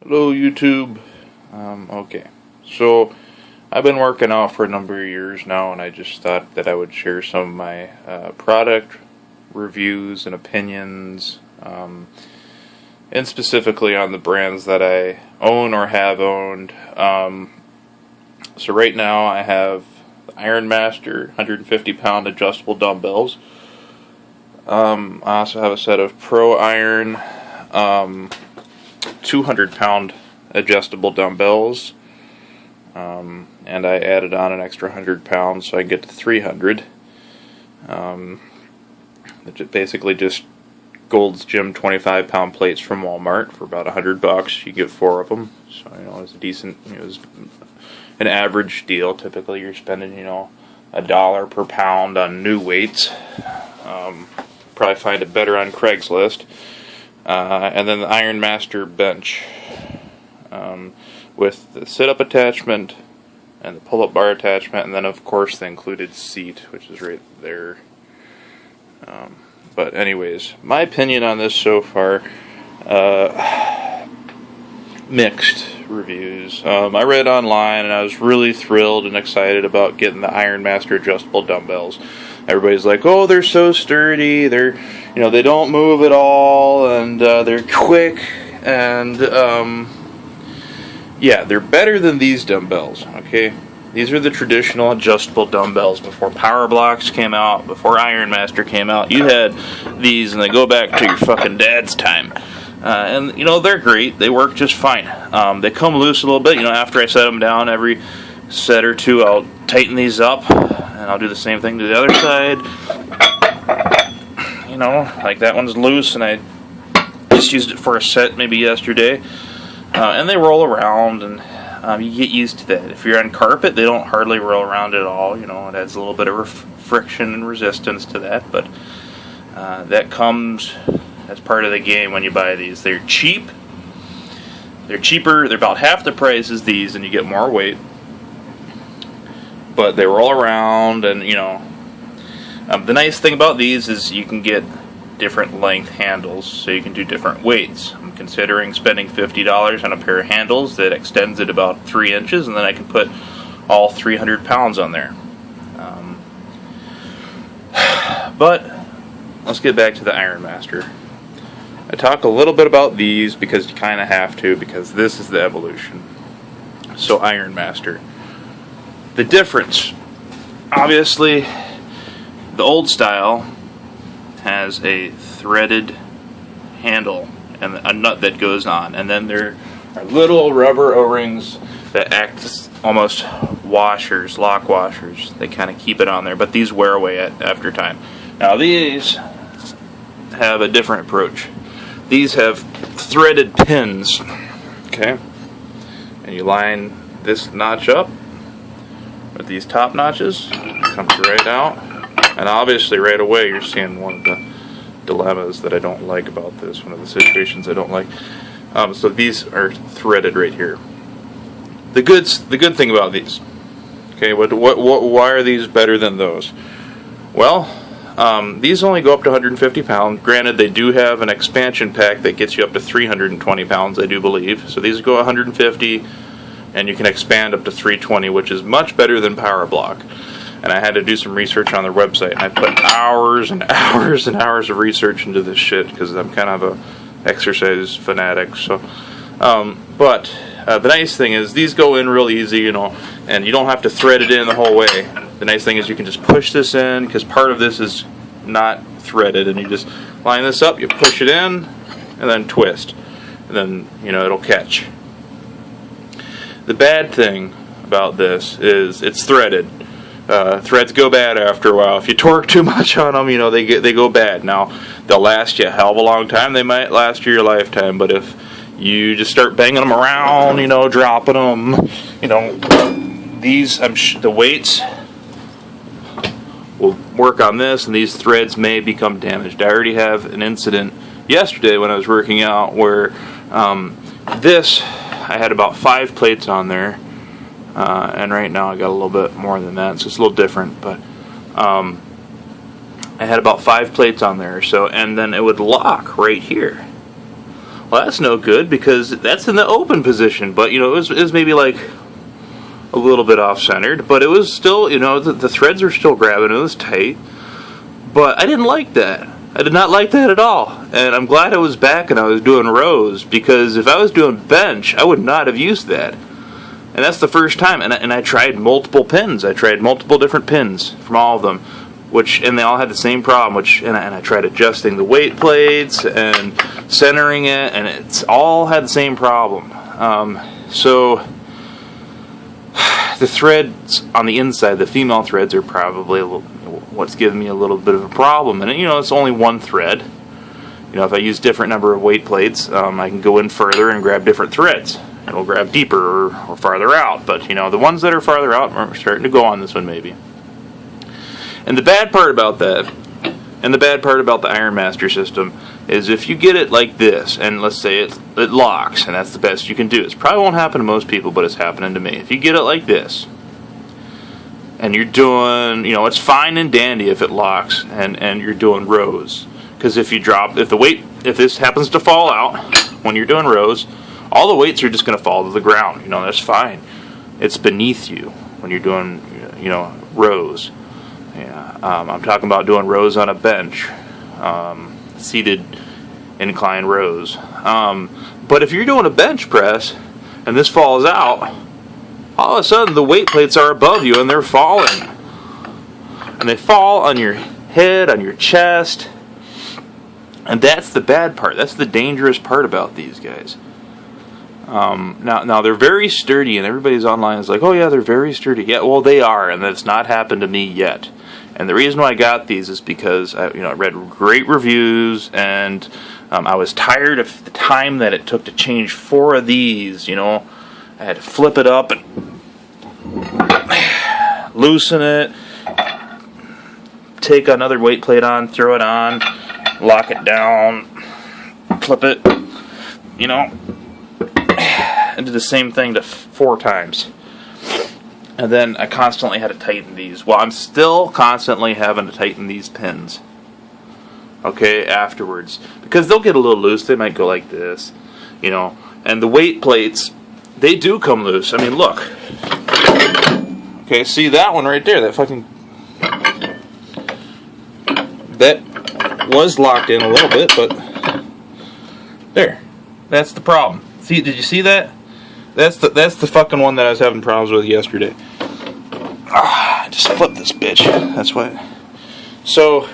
Hello YouTube. Okay, so I've been working out for a number of years now, and I just thought that I would share some of my product reviews and opinions, and specifically on the brands that I own or have owned. So right now I have the Ironmaster 150 pound adjustable dumbbells. I also have a set of Pro Iron 200 pound adjustable dumbbells, and I added on an extra 100 pounds so I get to 300. Basically just Gold's Gym 25 pound plates from Walmart for about $100. You get 4 of them, so it's a decent. It was an average deal. Typically you're spending $1 per pound on new weights. Probably find it better on Craigslist. And then the Ironmaster bench with the sit-up attachment and the pull-up bar attachment, and then of course the included seat, which is right there. But anyways, my opinion on this so far, mixed reviews. I read online and I was really thrilled and excited about getting the Ironmaster adjustable dumbbells. Everybody's like, oh, they're so sturdy, they don't move at all, and they're quick, and yeah, they're better than these dumbbells, okay? These are the traditional adjustable dumbbells before Power Blocks came out, before Ironmaster came out. You had these, and they go back to your fucking dad's time. And, they're great. They work just fine. They come loose a little bit. After I set them down every set or two, I'll tighten these up, and I'll do the same thing to the other side. Like that one's loose, and I just used it for a set maybe yesterday. And they roll around, and you get used to that. If you're on carpet, they don't hardly roll around at all. It adds a little bit of friction and resistance to that, but that comes as part of the game when you buy these. They're cheap. They're cheaper. They're about half the price as these, and you get more weight. But they roll around, and the nice thing about these is you can get different length handles, so you can do different weights. I'm considering spending $50 on a pair of handles that extends it about 3 inches, and then I can put all 300 pounds on there. But let's get back to the Ironmaster. I talk a little bit about these because you kind of have to, because this is the evolution. So Ironmaster. The difference, obviously, the old style has a threaded handle and a nut that goes on, and then there are little rubber O-rings that act as almost washers, lock washers. They kind of keep it on there, but these wear away after time. Now these have a different approach. These have threaded pins, okay? And you line this notch up with these top notches, it comes right out, and obviously right away you're seeing one of the dilemmas that I don't like about this, one of the situations I don't like. So these are threaded right here. The good thing about these, okay, why are these better than those? Well, these only go up to 150 pounds. Granted, they do have an expansion pack that gets you up to 320 pounds, I do believe. So these go 150, and you can expand up to 320, which is much better than Power Block. And I had to do some research on their website, and I put hours and hours and hours of research into this shit because I'm kind of a exercise fanatic. So, but the nice thing is these go in real easy, and you don't have to thread it in the whole way. The nice thing is you can just push this in, because part of this is not threaded, and you just line this up, you push it in, and then twist, and then it'll catch. The bad thing about this is it's threaded. Threads go bad after a while. If you torque too much on them, they go bad. Now, they'll last you a hell of a long time. They might last you your lifetime, but if you just start banging them around, dropping them, these, the weights will work on this, and these threads may become damaged. I already have an incident yesterday when I was working out where this, I had about 5 plates on there. And right now I got a little bit more than that, so it's a little different, but I had about 5 plates on there, and then it would lock right here. Well, that's no good because that's in the open position. But, you know, it was maybe like a little bit off-centered. But it was still, you know, the threads were still grabbing. It was tight. But I didn't like that. I did not like that at all. And I'm glad I was back and I was doing rows. Because if I was doing bench, I would not have used that. And that's the first time. And I tried multiple pins. I tried multiple different pins from all of them. And they all had the same problem, and I tried adjusting the weight plates and centering it, and it's all had the same problem. So the threads on the inside, the female threads, are probably what's giving me a little bit of a problem. And, you know, it's only one thread. You know, if I use different number of weight plates, I can go in further and grab different threads. It'll grab deeper or farther out. But, you know, the ones that are farther out are starting to go on this one maybe. And the bad part about that, and the bad part about the Ironmaster system, is if you get it like this, and let's say it locks, and that's the best you can do. It probably won't happen to most people, but it's happening to me. If you get it like this, and you're doing, you know, it's fine and dandy if it locks, and you're doing rows. Because if this happens to fall out when you're doing rows, all the weights are just going to fall to the ground. You know, that's fine. It's beneath you when you're doing, you know, rows. Yeah, I'm talking about doing rows on a bench, seated incline rows. But if you're doing a bench press and this falls out, all of a sudden the weight plates are above you and they're falling. And they fall on your head, on your chest. And that's the bad part. That's the dangerous part about these guys. Now they're very sturdy, and everybody's online is like, oh yeah, they're very sturdy. Yeah, well they are, and that's not happened to me yet. And the reason why I got these is because I read great reviews, and I was tired of the time that it took to change 4 of these. You know, I had to flip it up and loosen it, take another weight plate on, throw it on, lock it down, flip it. You know, I did the same thing to 4 times. And then I constantly had to tighten these. Well, I'm still constantly having to tighten these pins. Okay, afterwards. Because they'll get a little loose. They might go like this. You know. And the weight plates, they do come loose. I mean, look. Okay, see that one right there? That fucking... That was locked in a little bit, but... There. That's the problem. See, did you see that? That's the fucking one that I was having problems with yesterday. I just flipped this bitch. That's why. So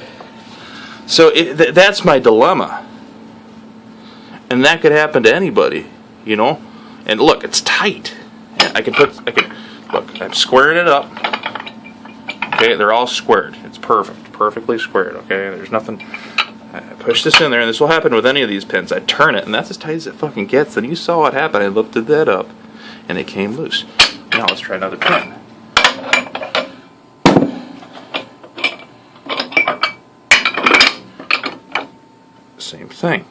that's my dilemma, and that could happen to anybody, you know. And look, it's tight. Look. I'm squaring it up. Okay, they're all squared. It's perfectly squared. Okay, there's nothing. I push this in there, and this will happen with any of these pins. I turn it, and that's as tight as it fucking gets. And you saw what happened. I lifted that up, and it came loose. Now let's try another pin. Same thing.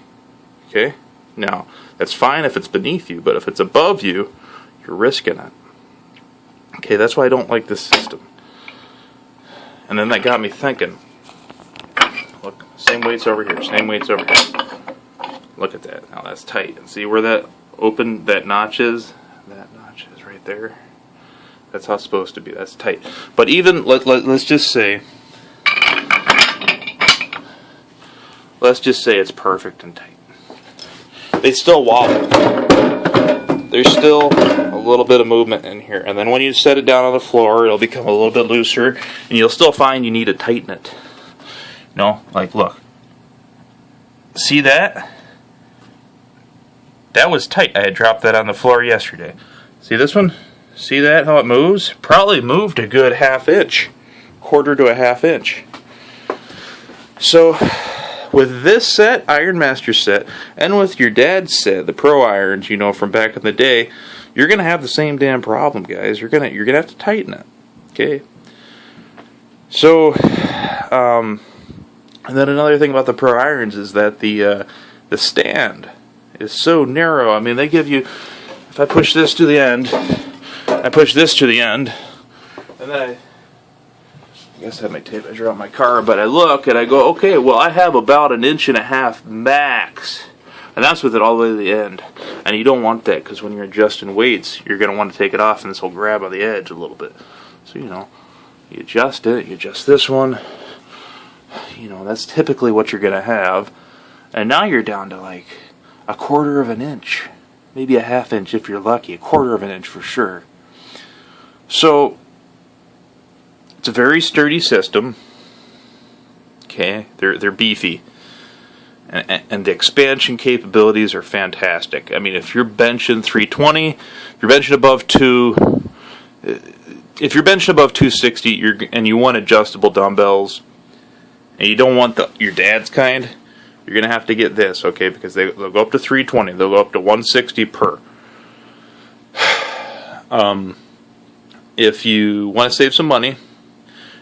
Okay? Now, that's fine if it's beneath you, but if it's above you, you're risking it. Okay, that's why I don't like this system. And then that got me thinking. Look, same weights over here, same weights over here. Look at that. Now that's tight. And see where that notch is? That notch is right there. That's how it's supposed to be. That's tight. But even, let's just say it's perfect and tight. They still wobble. There's still a little bit of movement in here. And then when you set it down on the floor, it'll become a little bit looser. And you'll still find you need to tighten it. No, like look. See that? That was tight. I had dropped that on the floor yesterday. See this one? See that, how it moves? Probably moved a good ½ inch. Quarter to a ½ inch. So, with this set, Ironmaster set, and with your dad's set, the Pro Irons, you know, from back in the day, you're gonna have the same damn problem, guys. You're gonna have to tighten it. Okay? So, and then another thing about the Pro Irons is that the stand is so narrow. I mean, they give you, if I push this to the end, I push this to the end, and then I guess I have my tape measure on my car, but I look and I go, okay, well, I have about 1.5 inches max And that's with it all the way to the end. And you don't want that, because when you're adjusting weights, you're going to want to take it off, and this will grab on the edge a little bit. So, you adjust it, you adjust this one. That's typically what you're going to have. And now you're down to like a 1/4 of an inch. Maybe a 1/2 inch if you're lucky. A 1/4 of an inch for sure. So, it's a very sturdy system. Okay, they're beefy. And the expansion capabilities are fantastic. I mean, if you're benching 320, if you're benching above 260, and you want adjustable dumbbells, and you don't want your dad's kind, you're going to have to get this, okay? Because they'll go up to 320. They'll go up to 160 per. If you want to save some money,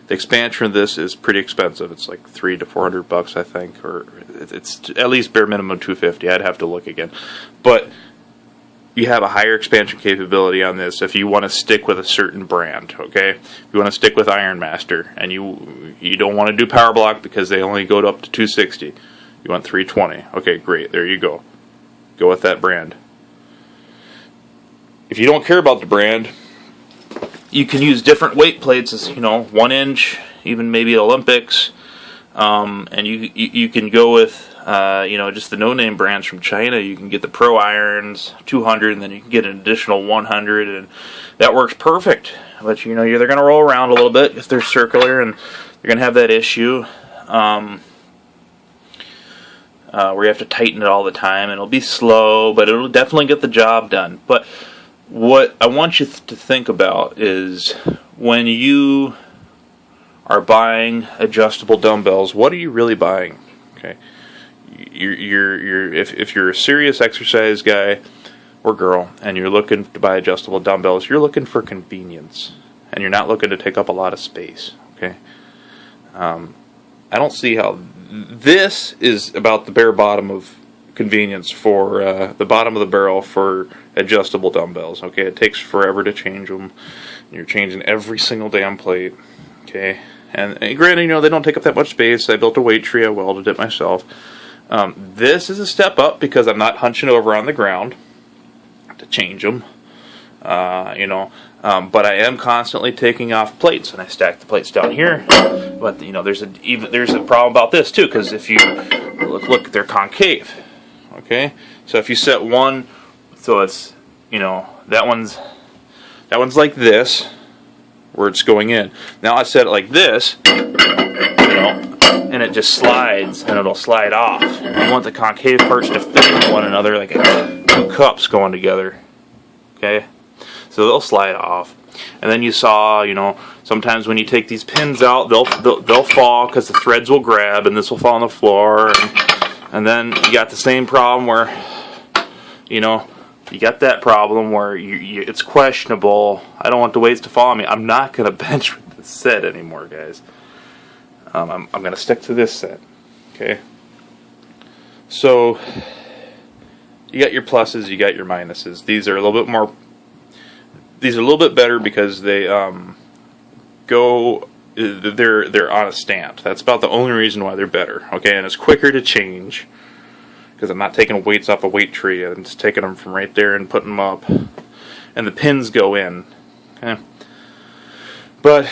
the expansion of this is pretty expensive. It's like $300 to $400, I think, or it's at least bare minimum $250. I'd have to look again, but you have a higher expansion capability on this if you want to stick with a certain brand. Okay, if you want to stick with Ironmaster, and you don't want to do Power Block because they only go up to 260. You want 320. Okay, great. There you go. Go with that brand. If you don't care about the brand, you can use different weight plates, as 1 inch, even maybe Olympics, and you can go with just the no-name brands from China. You can get the Pro Irons 200, and then you can get an additional 100, and that works perfect. But they're going to roll around a little bit if they're circular, and they're going to have that issue where you have to tighten it all the time, and it'll be slow, but it'll definitely get the job done. But what I want you to think about is when you are buying adjustable dumbbells, what are you really buying? Okay, if you're a serious exercise guy or girl and you're looking to buy adjustable dumbbells, you're looking for convenience, and you're not looking to take up a lot of space. Okay, I don't see how this is about the bare bottom of convenience for the bottom of the barrel for adjustable dumbbells. Okay, it takes forever to change them. You're changing every single damn plate. Okay, and granted, they don't take up that much space. I built a weight tree. I welded it myself. This is a step up because I'm not hunching over on the ground to change them. But I am constantly taking off plates, and I stack the plates down here. But there's a problem about this too, because if you look, they're concave. Okay, so if you set one, so it's that one's like this, where it's going in. Now I set it like this, and it just slides, and it'll slide off. You want the concave parts to fit with one another, like two cups going together. Okay, so they'll slide off. And then you saw, sometimes when you take these pins out, they'll fall because the threads will grab, and this will fall on the floor. And then you got the same problem where, you got that problem where it's questionable. I don't want the weights to fall on me. I'm not going to bench with this set anymore, guys. I'm going to stick to this set. Okay. So you got your pluses, you got your minuses. These are a little bit more. These are a little bit better because they they're on a stand. That's about the only reason why they're better. Okay, and it's quicker to change because I'm not taking weights off a weight tree. I'm just taking them from right there and putting them up, and the pins go in. Okay, but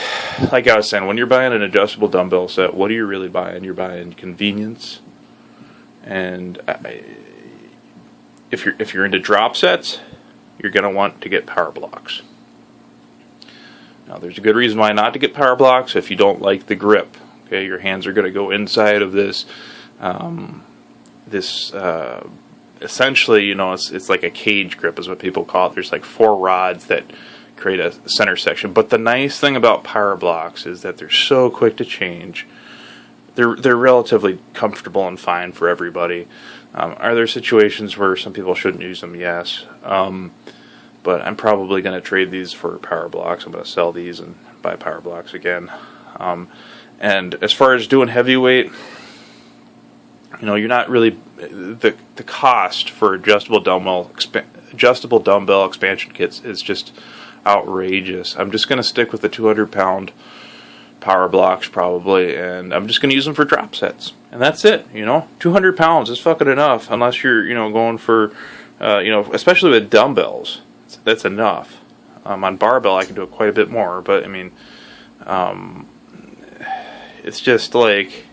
like I was saying, when you're buying an adjustable dumbbell set, what are you really buying? You're buying convenience, and if you're into drop sets, you're going to want to get power blocks. Now, there's a good reason why not to get power blocks if you don't like the grip. Okay, your hands are going to go inside of this. Essentially, it's like a cage grip is what people call it. There's like 4 rods that create a center section. But the nice thing about power blocks is that they're so quick to change. They're relatively comfortable and fine for everybody. Are there situations where some people shouldn't use them? Yes. But I'm probably going to trade these for power blocks. I'm going to sell these and buy power blocks again. And as far as doing heavyweight, you're not really the cost for adjustable dumbbell expansion kits is just outrageous. I'm just going to stick with the 200-pound power blocks probably, and I'm just going to use them for drop sets. And that's it, 200 pounds is fucking enough, unless you're, going for, especially with dumbbells. That's enough. On barbell, I can do it quite a bit more, but, I mean, it's just like,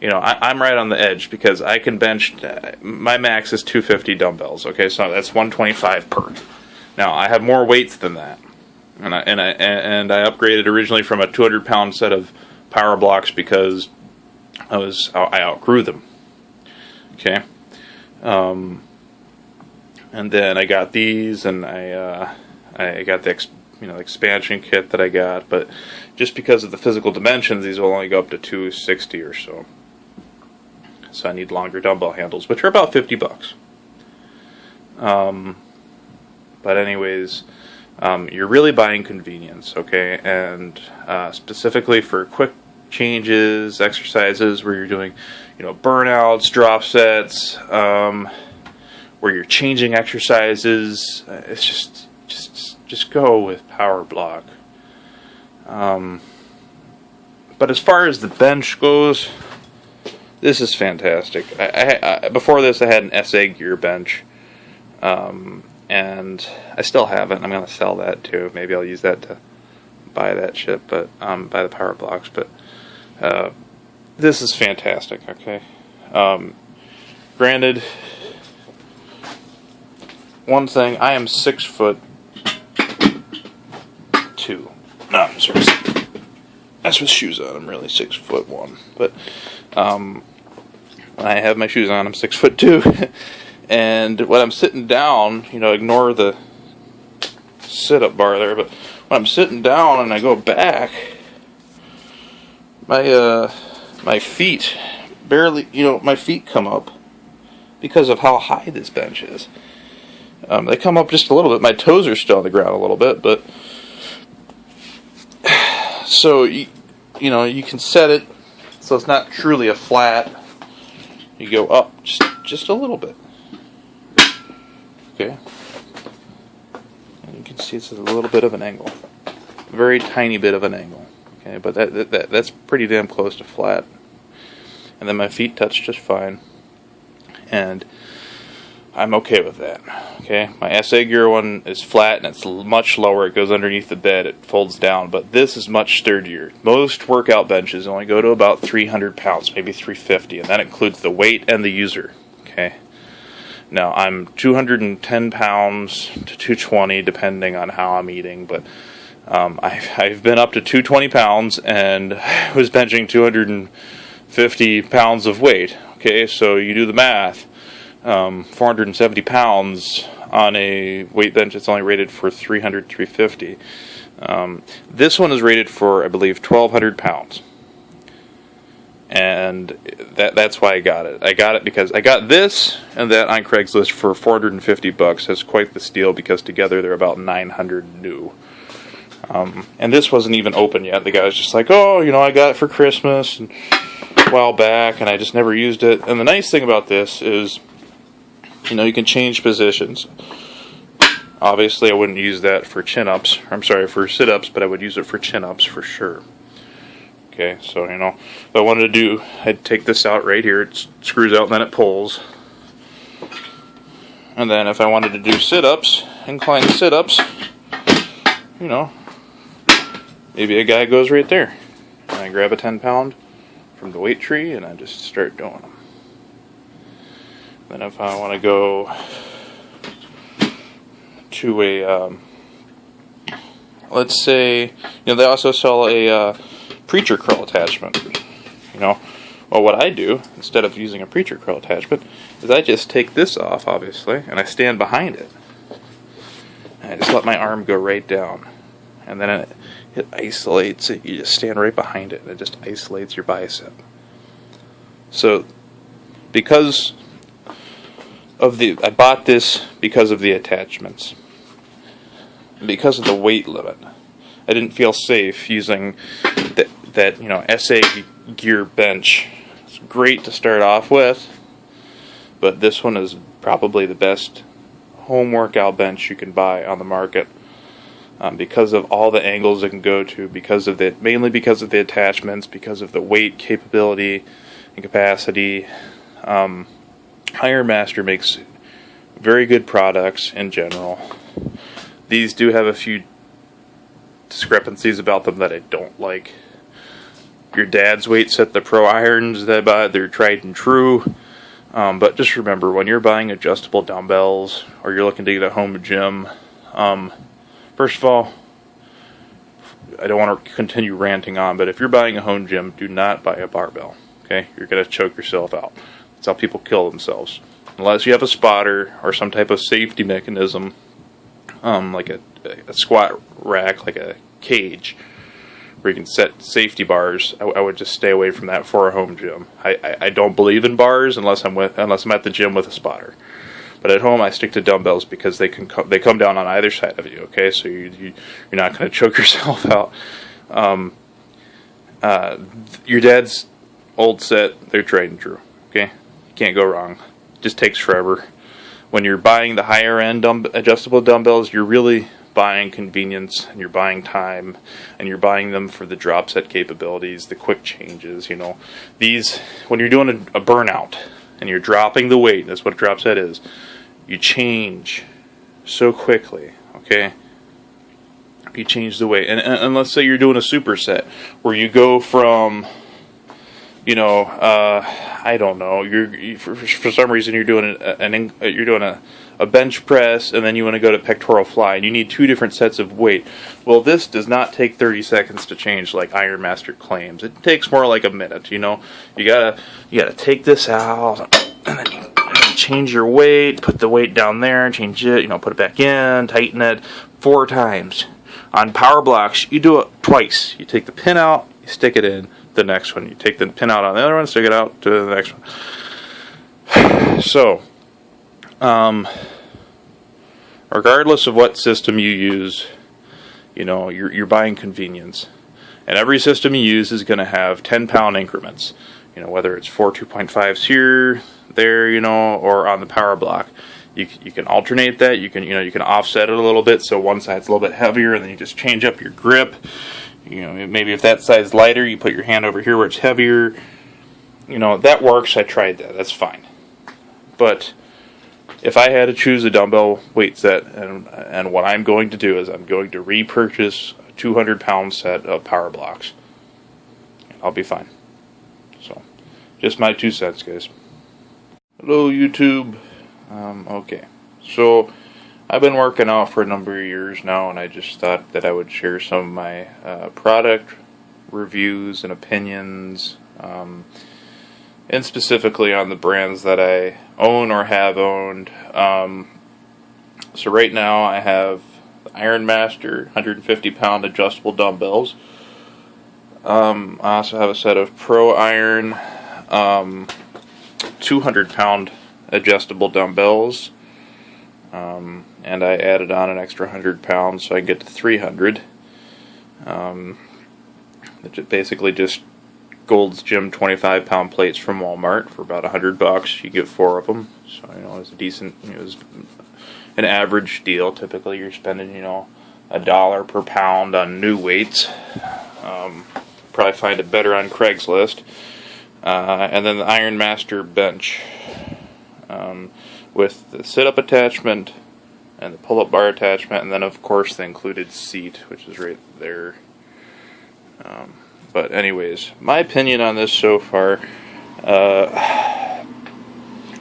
I'm right on the edge because I can bench, my max is 250 dumbbells, okay, so that's 125 per. Now, I have more weights than that, and I upgraded originally from a 200-pound set of power blocks because I outgrew them, okay, and then I got these, and I got the expansion kit that I got, but just because of the physical dimensions, these will only go up to 260 or so. So I need longer dumbbell handles, which are about $50. But anyways, you're really buying convenience, okay? And specifically for quick changes, exercises where you're doing, burnouts, drop sets, where you're changing exercises, it's just go with power block. But as far as the bench goes, this is fantastic. Before this, I had an SA gear bench, and I still have it. I'm going to sell that too. Maybe I'll use that to buy that shit, but buy the power blocks. But this is fantastic. Okay. Granted, one thing, I am 6'2". No, I'm sorry. That's with shoes on. I'm really 6'1". But when I have my shoes on, I'm 6'2". And when I'm sitting down, ignore the sit-up bar there. But when I'm sitting down and I go back, my feet barely, my feet come up because of how high this bench is. They come up just a little bit. My toes are still on the ground a little bit, but so you can set it so it's not truly a flat. You go up just a little bit. Okay. And you can see it's a little bit of an angle. A very tiny bit of an angle. Okay, but that's pretty damn close to flat. And then my feet touch just fine. And I'm okay with that. Okay, my SA gear one is flat and it's much lower. It goes underneath the bed. It folds down. But this is much sturdier. Most workout benches only go to about 300 pounds, maybe 350, and that includes the weight and the user. Okay. Now I'm 210 pounds to 220, depending on how I'm eating. But I've been up to 220 pounds and was benching 250 pounds of weight. Okay, so you do the math. 470 pounds on a weight bench that's only rated for 300, 350. This one is rated for, I believe, 1,200 pounds. And that's why I got it. I got it because I got this and that on Craigslist for $450. That's quite the steal because together they're about 900 new. And this wasn't even open yet. The guy was just like, oh, I got it for Christmas and a while back, and I just never used it. And the nice thing about this is, you can change positions. Obviously, I wouldn't use that for chin-ups. I'm sorry, for sit-ups, but I would use it for chin-ups for sure. Okay, so, if I wanted to do, I'd take this out right here. It screws out, and then it pulls. And then if I wanted to do sit-ups, inclined sit-ups, maybe a guy goes right there. And I grab a 10-pound from the weight tree, and I just start doing them. Then if I want to go to a, let's say, they also sell a preacher curl attachment. Well, what I do, instead of using a preacher curl attachment, is I just take this off, obviously, and I stand behind it. And I just let my arm go right down. And then it isolates it. You just stand right behind it, and it just isolates your bicep. So, because I bought this because of the attachments. Because of the weight limit. I didn't feel safe using that SA gear bench. It's great to start off with, but this one is probably the best home workout bench you can buy on the market. because of all the angles it can go to, mainly because of the attachments, because of the weight capability and capacity. Ironmaster makes very good products in general. These do have a few discrepancies about them that I don't like. Your dad's weight set, the Pro Irons that I buy, they're tried and true. But just remember, when you're buying adjustable dumbbells or you're looking to get a home gym, first of all, I don't want to continue ranting on, but if you're buying a home gym, do not buy a barbell. Okay, you're going to choke yourself out. That's how people kill themselves. Unless you have a spotter or some type of safety mechanism, like a squat rack, like a cage, where you can set safety bars, I would just stay away from that for a home gym. I don't believe in bars unless I'm at the gym with a spotter. But at home, I stick to dumbbells because they come down on either side of you. Okay, so you're not going to choke yourself out. Your dad's old set, they're tried and true. Okay, you can't go wrong. It just takes forever. When you're buying the higher end adjustable dumbbells, you're really buying convenience, and you're buying time, and you're buying them for the drop set capabilities, the quick changes. These, when you're doing a burnout and you're dropping the weight, that's what a drop set is. You change so quickly. Okay, you change the weight, and let's say you're doing a superset where you go from, I don't know, for some reason you're doing a bench press, and then you want to go to pectoral fly, and you need 2 different sets of weight. Well, this does not take 30 seconds to change like Ironmaster claims. It takes more like a minute. You gotta take this out, and then you change your weight, put the weight down there, change it, put it back in, tighten it 4 times. On power blocks, you do it twice. You take the pin out, you stick it in the next one. You take the pin out on the other one, stick it out to the next one. So, regardless of what system you use, you're buying convenience. And every system you use is going to have 10-pound increments. Whether it's 4 2.5s here, there, or on the power block. You can alternate that. You can offset it a little bit, so one side's a little bit heavier, and then you just change up your grip. Maybe if that side's lighter, you put your hand over here where it's heavier. That works. I tried that. That's fine. But if I had to choose a dumbbell weight set, and what I'm going to do is I'm going to repurchase a 200-pound set of power blocks. I'll be fine. So, just my 2 cents, guys. Hello, YouTube. Okay. So, I've been working out for a number of years now, and I just thought that I would share some of my product reviews and opinions, and specifically on the brands that I own or have owned. So right now I have the Ironmaster 150-pound adjustable dumbbells. I also have a set of Pro Iron 200-pound adjustable dumbbells. And I added on an extra 100 pounds so I can get to 300. Basically just Gold's Gym 25-pound plates from Walmart for about $100. You get 4 of them, so it's a decent. It was an average deal. Typically, you're spending $1 per pound on new weights. Probably find it better on Craigslist. And then the Ironmaster bench with the sit-up attachment and the pull-up bar attachment, and then of course the included seat, which is right there. But anyways, my opinion on this so far,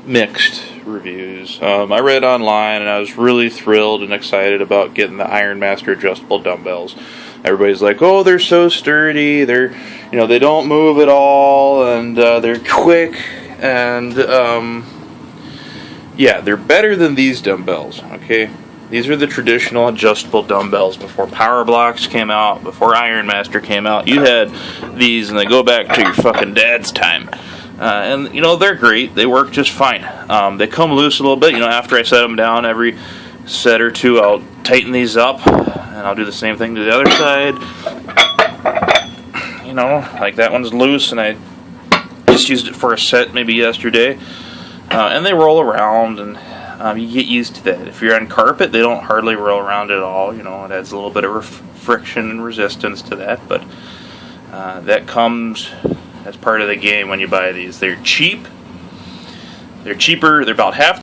mixed reviews. I read online and I was really thrilled and excited about getting the Ironmaster adjustable dumbbells. Everybody's like, oh, they're so sturdy, they don't move at all, and they're quick, and yeah, they're better than these dumbbells, okay? These are the traditional adjustable dumbbells before Power Blocks came out, before Ironmaster came out. You had these, and they go back to your fucking dad's time. And, they're great. They work just fine. They come loose a little bit. After I set them down every set or two, I'll tighten these up, and I'll do the same thing to the other side. Like that one's loose, and I just used it for a set maybe yesterday. And they roll around, and you get used to that. If you're on carpet, they don't hardly roll around at all. You know, it adds a little bit of friction and resistance to that, but that comes as part of the game when you buy these. They're cheap. They're cheaper. They're about half